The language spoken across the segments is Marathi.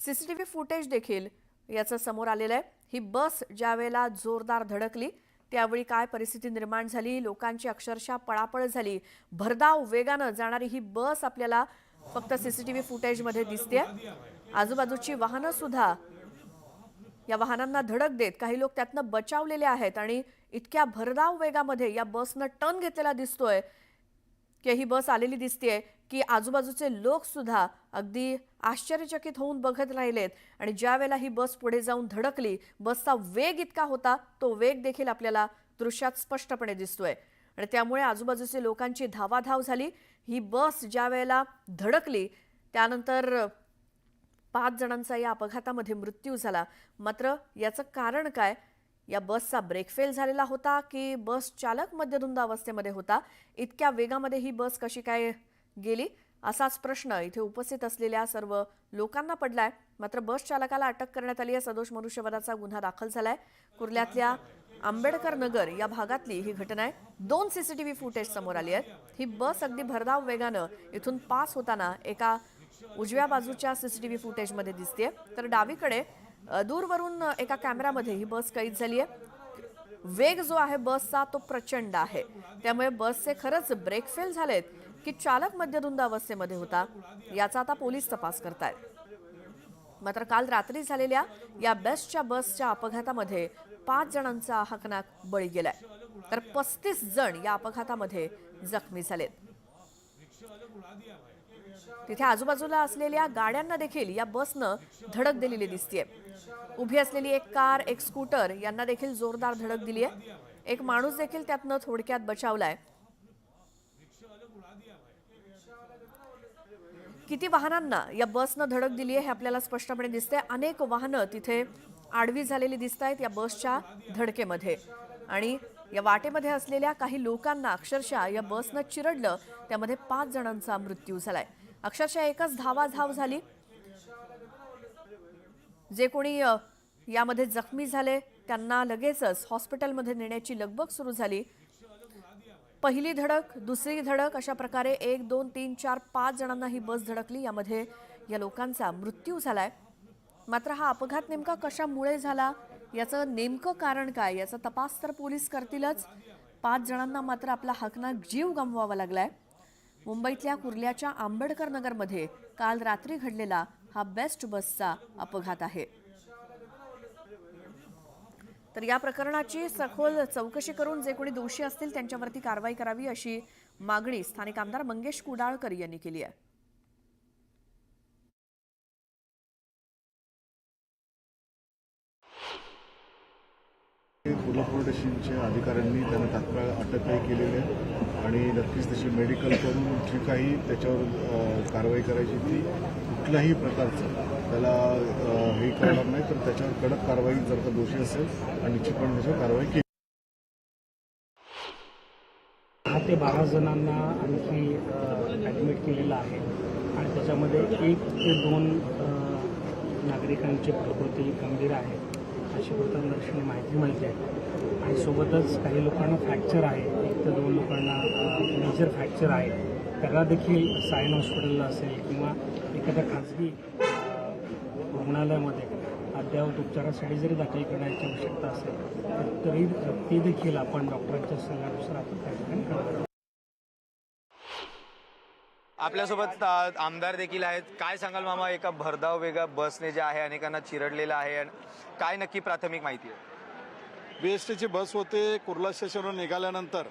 सीसीटीव्ही फुटेज देखील याचं समोर आलेलं आहे। ही बस ज्यावेळेला जोरदार धडकली त्यावेळी काय परिस्थिती निर्माण झाली, लोकांची अक्षरशः पळापळ झाली। भरधाव वेगानं जाणारी ही बस आपल्याला फक्त सीसीटीव्ही फुटेजमध्ये दिसते। आजूबाजूची वाहनं सुद्धा या वाहनांना धडक देत काही लोक त्यातनं बचावलेले आहेत आणि इतक्या भरधाव वेगामध्ये या बसनं टर्न घेतलेला दिसतोय की ही बस आलेली दिसतेय की आजूबाजूचे लोक सुद्धा अगदी आश्चर्यचकित होऊन बघत राहिलेत। आणि ज्यावेळेला ही बस पुढे जाऊन धडकली, बसचा वेग इतका होता, तो वेग देखील आपल्याला दृश्यात स्पष्टपणे दिसतोय आणि त्यामुळे आजूबाजूचे लोकांची धावाधाव झाली। ही बस ज्यावेळेला धडकली त्यानंतर 5 जणांचा या अपघातामध्ये मृत्यू झाला। मात्र याचं कारण काय? या बसचा ब्रेक फेल झालेला होता की बस चालक मद्यधुंद अवस्थेमध्ये होता? इतक्या वेगामध्ये ही बस कशी काय गेली असाच प्रश्न इथे उपस्थित असलेल्या सर्व लोकांना पडलाय। मात्र बस चालकाला अटक करण्यात आली आहे। सदोष मनुष्यवधाचा गुन्हा दाखल झालाय। कुर्ल्यातल्या आंबेडकर नगर या भागातली ही घटना आहे। 2 सीसीटीव्ही फुटेज समोर आली आहेत। ही बस अगदी भरधाव वेगानं इथून पास होताना एका उजव्या बाजूच्या सीसीटीव्ही फुटेजमध्ये दिसतेय, तर डावीकडे दूरवरून एका कॅमेरामध्ये ही बस कैद झाली आहे। वेग जो आहे बसचा तो प्रचंड आहे, त्यामुळे बसचे खरंच ब्रेक फेल झालेत की चालक मद्यधुंद अवस्थेमध्ये होता याचा आता पोलीस तपास करतायत। मात्र काल रात्री झालेल्या या बसच्या अपघातामध्ये 5 जणांचा हकनाक बळी गेलाय, तर 35 जण या अपघातामध्ये जखमी झालेत। तिथे आजूबाजूला असलेल्या गाड्यांना देखील या बसनं धडक दिलेली दिसतेय। उभी असलेली एक कार, एक स्कूटर यांना देखील जोरदार धडक दिली आहे। एक माणूस देखील त्यातनं थोडक्यात बचावलाय। किती वाहनांना या बसनं धडक दिली आहे हे आपल्याला स्पष्टपणे दिसतंय। अनेक वाहनं तिथे आडवी झालेली दिसतायत या बसच्या धडकेमध्ये आणि या वाटेमध्ये असलेल्या काही लोकांना अक्षरशः या बसनं चिरडलं, त्यामध्ये 5 जणांचा मृत्यू झालाय। अक्षरशः एकच धावाधाव झाली। जे कोणी यामध्ये जखमी झाले त्यांना लगेचच हॉस्पिटलमध्ये नेण्याची लगबग सुरू झाली। पहिली धडक, दुसरी धडक अशा प्रकारे 1 2 3 4 5 जणांना ही बस धडकली। यामध्ये या लोकांचा मृत्यू झालाय। मात्र हा अपघात नेमका कशामुळे झाला, याचं नेमकं कारण काय याचा तपास तर पोलीस करतीलच। 5 जणांना मात्र आपला हकनाक जीव गमवावा लागलाय। मुंबईतल्या कुर्ल्याच्या आंबेडकर नगरमध्ये काल रात्री घडलेला हा बेस्ट बसचा अपघात आहे। तर या प्रकरणाची सखोल चौकशी करून जे कोणी दोषी असतील त्यांच्यावरती कारवाई करावी अशी मागणी स्थानिक आमदार मंगेश कुडाळकर यांनी केली आहे। कुर्ला पोलीस स्टेशनच्या अधिकाऱ्यांनी त्यांना तात्काळ अटकही केलेली आहे आणि नक्कीच त्याची मेडिकल करून जी काही त्याच्यावर कारवाई करायची ती कुठल्याही प्रकारचं त्याला हे करणार नाही, तर त्याच्यावर कडक कारवाई जर का दोषी असेल आणि निश्चितपणे त्याच्यावर कारवाई केली। 10 ते 12 जणांना आणखी ॲडमिट केलेलं आहे आणि त्याच्यामध्ये 1 ते 2 नागरिकांची प्रकृती गंभीर आहे अशी प्रथमदर्शनी माहिती मिळते आणि सोबतच काही लोकांना फ्रॅक्चर आहे, 1 ते 2 लोकांना मेजर फ्रॅक्चर आहे। त्यांना देखील सायन हॉस्पिटलला असेल किंवा एखाद्या खाजगी रुग्णालयामध्ये अद्ययावत उपचारासाठी जरी दाखल करण्याची आवश्यकता असेल तरी ती देखील आपण डॉक्टरांच्या सल्ल्यानुसार आपण त्या ठिकाणी करणार। आपल्यासोबत आमदार देखील आहेत। काय सांगाल मामा, एका भरधाव वेगा बसने जे आहे अनेकांना चिरडलेलं आहे, काय नक्की प्राथमिक माहिती आहे? बीएसटीची बस होते, कुर्ला स्टेशनवरून निघाल्यानंतर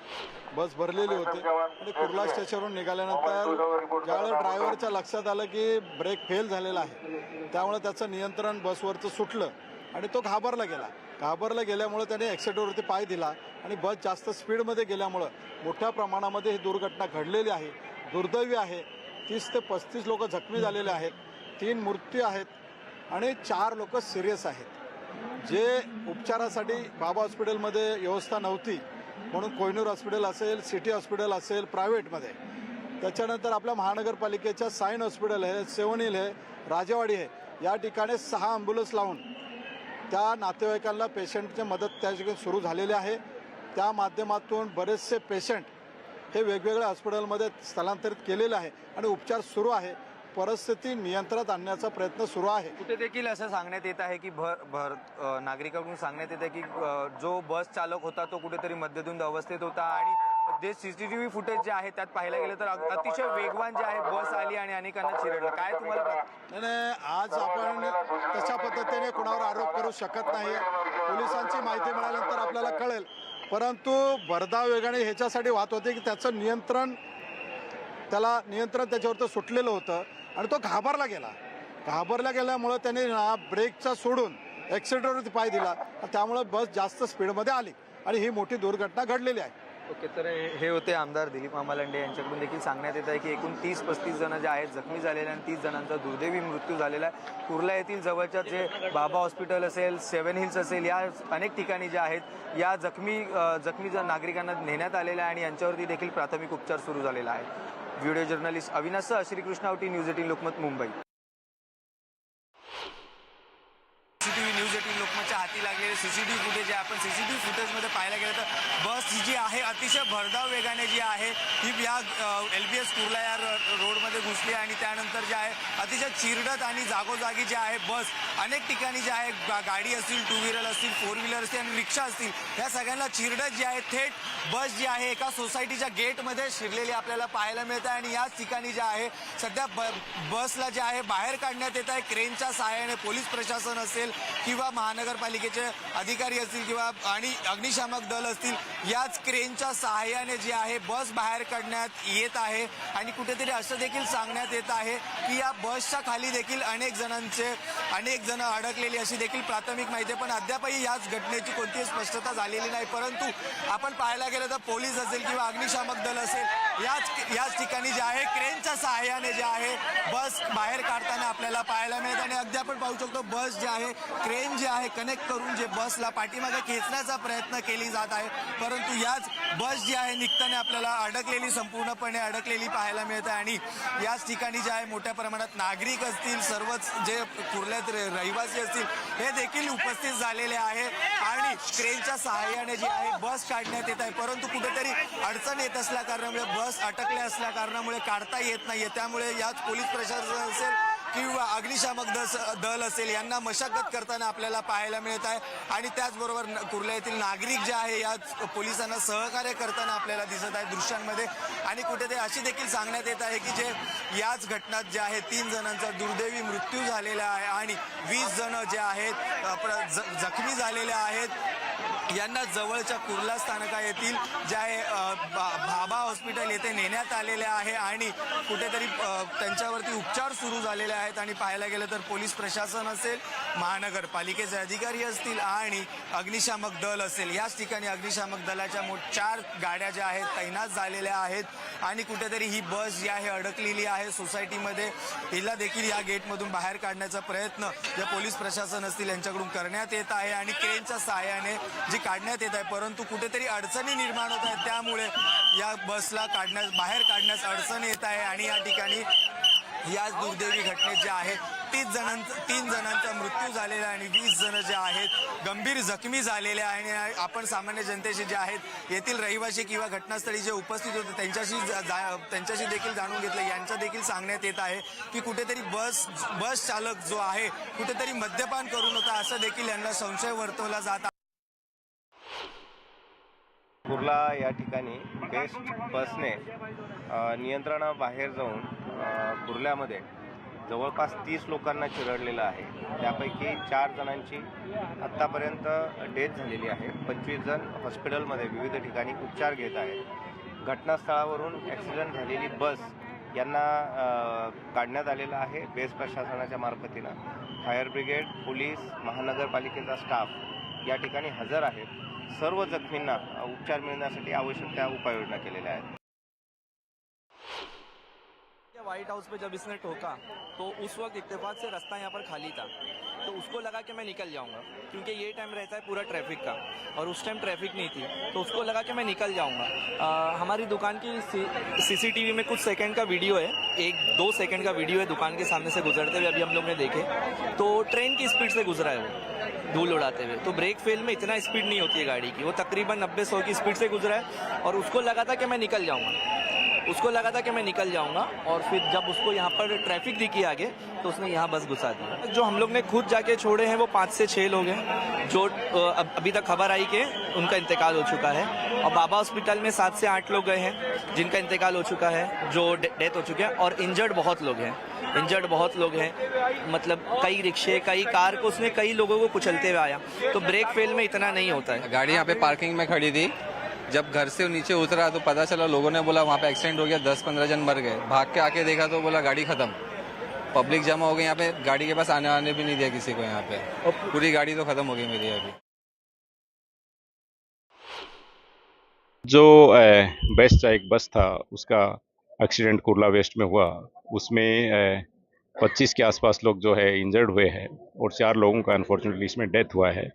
बस भरलेली होती आणि कुर्ला स्टेशनवरून निघाल्यानंतर ज्यावेळेला ड्रायव्हरच्या लक्षात आलं की ब्रेक फेल झालेला आहे, त्यामुळे त्याचं नियंत्रण बसवरचं सुटलं आणि तो घाबरला गेल्यामुळे त्याने ॲक्सिडेंटवरती पाय दिला आणि बस जास्त स्पीडमध्ये गेल्यामुळं मोठ्या प्रमाणामध्ये ही दुर्घटना घडलेली आहे। दुर्दैवी आहे। 30 ते 35 लोक जखमी झालेले आहेत, 3 मृत्यू आहेत आणि 4 लोक सिरियस आहेत। जे उपचारासाठी बाबा हॉस्पिटलमध्ये व्यवस्था नव्हती म्हणून कोहिनूर हॉस्पिटल असेल, सिटी हॉस्पिटल असेल प्रायव्हेटमध्ये, त्याच्यानंतर आपल्या महानगरपालिकेच्या सायन हॉस्पिटल आहे, सेवन हिल आहे, राजेवाडी आहे, या ठिकाणी 6 ॲम्ब्युलन्स लावून त्या नातेवाईकांना पेशंटची मदत त्या ठिकाणी सुरू झालेली आहे। त्या माध्यमातून बरेचसे पेशंट हे वेगवेगळ्या हॉस्पिटलमध्ये स्थलांतरित केलेले आहे आणि उपचार सुरू आहे। परिस्थिती नियंत्रणात आणण्याचा प्रयत्न सुरू आहे. कुठे देखील असं सांगण्यात येत आहे की नागरिकांकडून सांगण्यात येत आहे की जो बस चालक होता तो कुठेतरी मद्यधुंद अवस्थेत होता आणि जे सीसीटीव्ही फुटेज जे आहे त्यात पाहायला गेलं तर अतिशय वेगवान जे आहे बस आली आणि अनेकांना चिरडलं. काय तुम्हाला आणि आज आपण तशा पद्धतीने कुणावर आरोप करू शकत नाही. पोलिसांची माहिती मिळाल्यानंतर आपल्याला कळेल. परंतु भरधाव वेगाने ह्याच्यासाठी वाहत होते की त्याचं नियंत्रण त्याच्यावरती सुटलेलं होतं आणि तो घाबरला गेल्यामुळं त्याने ब्रेकचा सोडून ॲक्सिलेटरवरती पाय दिला. त्यामुळे बस जास्त स्पीडमध्ये आली आणि ही मोठी दुर्घटना घडलेली आहे. ओके, तर हे होते आमदार दिलीप मामा लांडे. यांच्याकडून देखील सांगण्यात येत आहे की एकूण 30-35 जण जे आहेत जखमी झालेले आणि 30 जणांचा दुर्दैवी मृत्यू झालेला आहे. कुर्ला येथील जवळच्या जे बाबा हॉस्पिटल असेल, 7 हिल्स असेल, या अनेक ठिकाणी जे आहेत या जखमी नागरिकांना नेण्यात आलेल्या आहे आणि यांच्यावरती देखील प्राथमिक उपचार सुरू झालेला आहे. Video journalist Avinash Shrikrishna Awati, news 18 Lokmat, Mumbai. CCTV news 18 लोकमतच्या हाती लागलेले सीसीटीव्ही फुटेज आहे. आपण सीसीटीव्ही फुटेजमध्ये पाहायला गेलं तर बस जी आहे अतिशय भरधाव वेगाने जी आहे ही या LBS कुर्ला या रोडमध्ये घुसली आणि त्यानंतर जे आहे अतिशय चिरडत आणि जागोजागी जे आहे बस अनेक ठिकाणी जे आहे गाडी असतील, 2 व्हीलर असतील, 4 व्हीलर असतील आणि रिक्षा असतील, या सगळ्यांना चिरडत जी आहे थेट बस जी आहे एका सोसायटीच्या गेटमध्ये शिरलेली आपल्याला पाहायला मिळते आणि याच ठिकाणी जे आहे सध्या बसला जे आहे बाहेर काढण्यात येत आहे क्रेनच्या सहाय्याने. पोलीस प्रशासन असेल किंवा महानगरपालिकेचे अधिकारी असतील किंवा आणि अग्निशामक दल असतील, याच क्रेनच्या सहाय्याने जे आहे बस बाहेर काढण्यात येत आहे. आणि कुठेतरी असं देखील सांगण्यात येत आहे की या बसच्या खाली देखील अनेक जण अडकलेली अशी देखील प्राथमिक माहिती आहे. पण अद्यापही याच घटनेची कोणतीही स्पष्टता झालेली नाही. परंतु आपण पाहायला गेलं तर पोलीस असेल किंवा अग्निशामक दल असेल याच ठिकाणी जे आहे क्रेनच्या सहाय्याने जे आहे बस बाहेर काढताना आपल्याला पाहायला मिळत. आणि अगदी आपण पाहू शकतो बस जे आहे क्रेन जे आहे कनेक्ट करून जे बसला पाठीमागे खेचण्याचा प्रयत्न केली जात आहे. परंतु याच बस जी आहे निघताना आपल्याला संपूर्णपणे अडकलेली पाहायला मिळते. आणि याच ठिकाणी जे आहे मोठ्या प्रमाणात नागरिक असतील, सर्वच जे कुर्ल्यात रहिवासी असतील हे देखील उपस्थित झालेले आहे आणि क्रेनच्या सहाय्याने जी आहे बस काढण्यात येत आहे. परंतु कुठेतरी अडचण येत असल्या कारणामुळे बस अटकल्या असल्या कारणामुळे काढता येत नाहीये. त्यामुळे याच पोलीस प्रशासन असेल किंवा अग्निशामक दल असेल यांना मशागत करताना आपल्याला पाहायला मिळत आहे. आणि त्याचबरोबर कुर्ला येथील नागरिक जे आहे याच पोलिसांना सहकार्य करताना आपल्याला दिसत आहे दृश्यांमध्ये. आणि कुठेतरी अशी देखील सांगण्यात येत आहे की जे याच घटनात जे आहे 3 जणांचा दुर्दैवी मृत्यू झालेला आहे आणि 20 जण जे आहेत जखमी झालेले आहेत. यांना जवळच्या कुर्ला स्थानका येथील जे आहे भाभा हॉस्पिटल येथे नेण्यात आलेले आहे आणि कुठेतरी त्यांच्यावरती उपचार सुरू झालेले आहेत. आणि पाहायला गेलं तर पोलीस प्रशासन असेल, महानगरपालिकेचे अधिकारी असतील आणि अग्निशामक दल असेल, याच ठिकाणी अग्निशामक दलाच्या 4 गाड्या ज्या आहेत तैनात झालेल्या आहेत. आणि कुठेतरी ही बस जी आहे अडकलेली आहे सोसायटीमध्ये, हिला देखील या गेटमधून बाहेर काढण्याचा प्रयत्न जे पोलीस प्रशासन असतील यांच्याकडून करण्यात येत आहे आणि क्रेनच्या सहाय्याने जी काढण्यात येत आहे. परंतु कुठेतरी अडचणी निर्माण होत आहेत, त्यामुळे या बसला बाहेर काढण्यास अडचण येत आहे. आणि या ठिकाणी याच दुर्दैवी घटनेत जे आहे 3 जणांचा मृत्यू झालेला आहे आणि 20 जण जे आहेत गंभीर जखमी झालेले आहे. आणि आपण सामान्य जनतेचे जे आहेत येथील रहिवासी किंवा घटनास्थळी जे उपस्थित होते त्यांच्याशी देखील जाणून घेतलं. यांचं देखील सांगण्यात येत आहे की कुठेतरी बस चालक जो आहे कुठेतरी मद्यपान करून होता असं देखील यांना संशय वर्तवला जात आहे. कुर्ला या ठिकाणी बेस्ट बसने नियंत्रणाबाहेर जाऊन कुर्ल्यामध्ये जवळपास 30 लोकांना चिरडलेलं आहे. त्यापैकी 4 जणांची आत्तापर्यंत डेथ झालेली आहे. 25 जण हॉस्पिटलमध्ये विविध ठिकाणी उपचार घेत आहेत. घटनास्थळावरून ॲक्सिडेंट झालेली बस यांना काढण्यात आलेलं आहे बेस प्रशासनाच्या मार्फतीनं. फायर ब्रिगेड, पोलीस, महानगरपालिकेचा स्टाफ या ठिकाणी हजर आहेत. सर्व जखमींना उपचार मिळण्यासाठी आवश्यक त्या उपाययोजना केलेल्या आहेत. व्हाइट हाउस पे जब इसने ठोका तो उस वक्त इत्तेफाक से रास्ता यहाँ पर खाली था, तो उसको लगा कि मैं निकल जाऊंगा क्योंकि ये टाइम रहता है पूरा ट्रैफिक का और उस टाइम ट्रैफिक नहीं थी, तो उसको लगा कि मैं निकल जाऊंगा. हमारी दुकान की CCTV में कुछ सेकंड का वीडियो है, 1-2 सेकंड का वीडियो है दुकान के सामने से गुजरते हुए. अभी हम लोग ने देखे तो ट्रेन की स्पीड से गुजरा है वो धूल उड़ाते हुए. तो ब्रेक फेल में इतना स्पीड नहीं होती है गाड़ी की, वो तकरीबन 90-100 की स्पीड से गुजरा है और उसको लगा था कि मैं निकल जाऊँगा. उसको लगा था कि मैं निकल जाऊंगा, और फिर जब उसको यहाँ पर ट्रैफिक दिखी आगे तो उसने यहाँ बस घुसा दी। जो हम लोग ने खुद जाके छोड़े हैं वो 5 से 6 लोग हैं, जो अभी तक खबर आई कि उनका इंतकाल हो चुका है, और बाबा हॉस्पिटल में 7 से 8 लोग गए हैं जिनका इंतकाल हो चुका है, जो डेथ हो चुके हैं, और इंजर्ड बहुत लोग हैं। मतलब कई रिक्शे, कई कार को उसने कई लोगों को कुचलते हुए आया। तो ब्रेक फेल में इतना नहीं होता है। गाड़ी यहाँ पे पार्किंग में खड़ी थी, जब घर से नीचे उतरा तो पता चला, लोगों ने बोला वहाँ पे एक्सीडेंट हो गया, 10-15 जन मर गए। भाग के आके देखा तो बोला गाड़ी खत्म, पब्लिक जमा हो गई यहाँ पे, गाड़ी के पास आने भी नहीं दिया किसी को यहाँ पे, पूरी गाड़ी तो खत्म हो गई मेरी अभी। जो बेस्ट का एक बस था उसका एक्सीडेंट कुर्ला वेस्ट में हुआ, उसमें 25 के आसपास लोग जो है इंजर्ड हुए हैं और 4 लोगों का अनफॉर्चुनेटली इसमें डेथ हुआ है।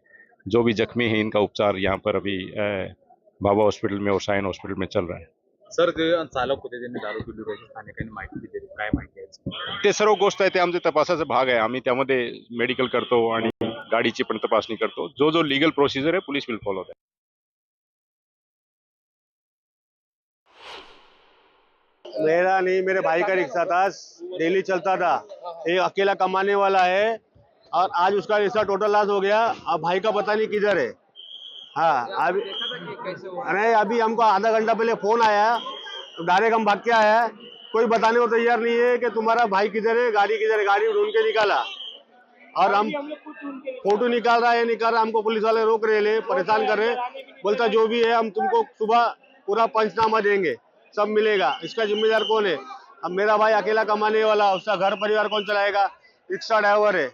जो भी जख्मी है इनका उपचार यहाँ पर अभी बाबा हॉस्पिटल में और सायन हॉस्पिटल में चल रहा है। सर जे चालक होते त्यांनी दारू पिली होती स्थानिकांनी माहिती दिली, काय माहिती आहे? ते सर्व गोष्ट आहे ते आमच्या तपासाचा भाग आहे, आम्ही त्यामध्ये मेडिकल करतो आणि गाडीची पण तपासणी करतो। जो जो लीगल प्रोसिजर है पुलिस विल फॉलो दैट। मेरा नहीं, मेरे भाई का रिक्शा था, डेली चलता था, एक अकेला कमाने वाला है और आज उसका रिक्शा टोटल लॉस हो गया। अब भाई का पता नहीं किधर है। हाँ अभी नहीं, अभी हमको आधा घंटा पहले फोन आया, डायरेक्ट हम भाग के आया, कोई बताने को तैयार नहीं है कि तुम्हारा भाई किधर है, गाड़ी किधर है। गाड़ी ढूंढ के निकाला और हम फोटो निकाल रहा है, निकाल रहा, हमको पुलिस वाले रोक रहे, परेशान कर रहे, बोलता जो भी है हम तुमको सुबह पूरा पंचनामा देंगे, सब मिलेगा। इसका जिम्मेदार कौन है? अब मेरा भाई अकेला कमाने वाला, उसका घर परिवार कौन चलाएगा? रिक्शा ड्राइवर है,